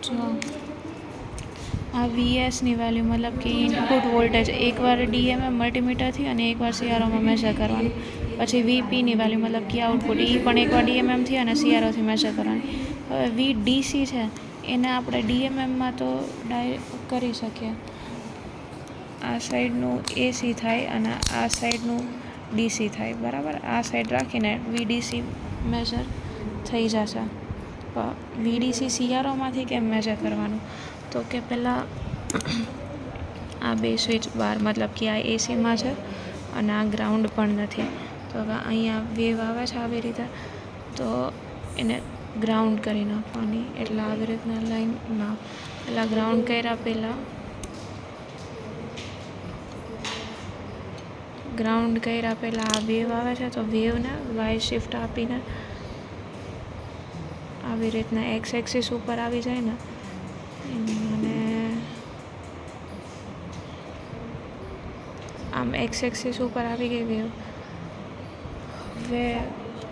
જો આ VSની વેલ્યુ મતલબ કે ઇનપુટ વોલ્ટેજ એકવાર DMM મલ્ટીમીટરથી અને એકવાર CROમાં મેઝર કરવાનું. પછી VPની વેલ્યુ મતલબ કે આઉટપુટ એ પણ એકવાર DMMથી અને CROથી મેઝર કરવાની. હવે VDC છે એને આપણે DMMમાં તો કરી શકીએ. આ સાઈડનું AC થાય અને આ સાઈડનું DC થાય, બરાબર. આ સાઈડ રાખીને VDC મેઝર થઈ જશે. VDC CROમાંથી કેમ મેઝર કરવાનું? તો કે પહેલાં આ બે સ્વિચ બાર મતલબ કે આ ACમાં છે અને આ ગ્રાઉન્ડ પણ નથી. તો હવે અહીંયા વેવ આવે છે આવી રીતે, તો એને ગ્રાઉન્ડ કરી નાખવાની. એટલે આવી રીતના લાઈનમાં પહેલાં ગ્રાઉન્ડ કર્યા પહેલાં આ વેવ આવે છે, તો વેવને વાય શિફ્ટ આપીને આવી રીતના એક્સ એક્સિસ ઉપર આવી જાય ને, અને આમ એક્સ એક્સિસ ઉપર આવી ગઈ વેવ, હવે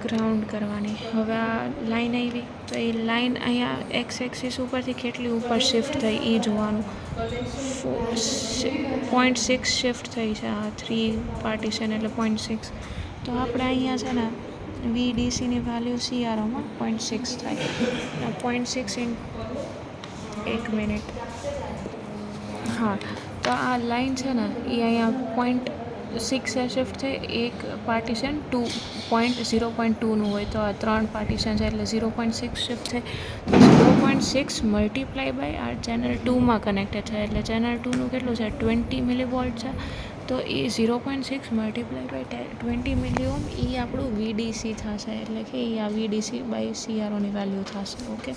ગ્રાઉન્ડ કરવાની. હવે આ લાઈન આવી તો એ લાઈન અહીંયા એક્સ એક્સિસ ઉપરથી કેટલી ઉપર શિફ્ટ થઈ એ જોવાનું. 0.6 શિફ્ટ થઈ છે આ 3 પાર્ટીશન એટલે 0.6. તો આપણે અહીંયા છે ને VDCની વેલ્યુ CROમાં 0.6 થાય. 0.6 1 મિનિટ. હા, તો આ લાઈન છે ને એ અહીંયા 0.6 શિફ્ટ થઈ. એક પાર્ટીશન 0.2નું હોય તો આ 3 પાર્ટીશન છે એટલે 0.6 શિફ્ટ થઈ. તો 0.6 મલ્ટીપ્લાય બાય આ ચેનલ 2માં કનેક્ટેડ છે એટલે ચેનલ 2નું કેટલું છે 20 મિલીવોલ્ટ છે. તો એ 0.6 મલ્ટીપ્લાય બાય 20 મિલી ઓહ્મ એ આપણું VDC થશે. એટલે કે એ આ VDC બાય CROની વેલ્યુ થશે. ઓકે.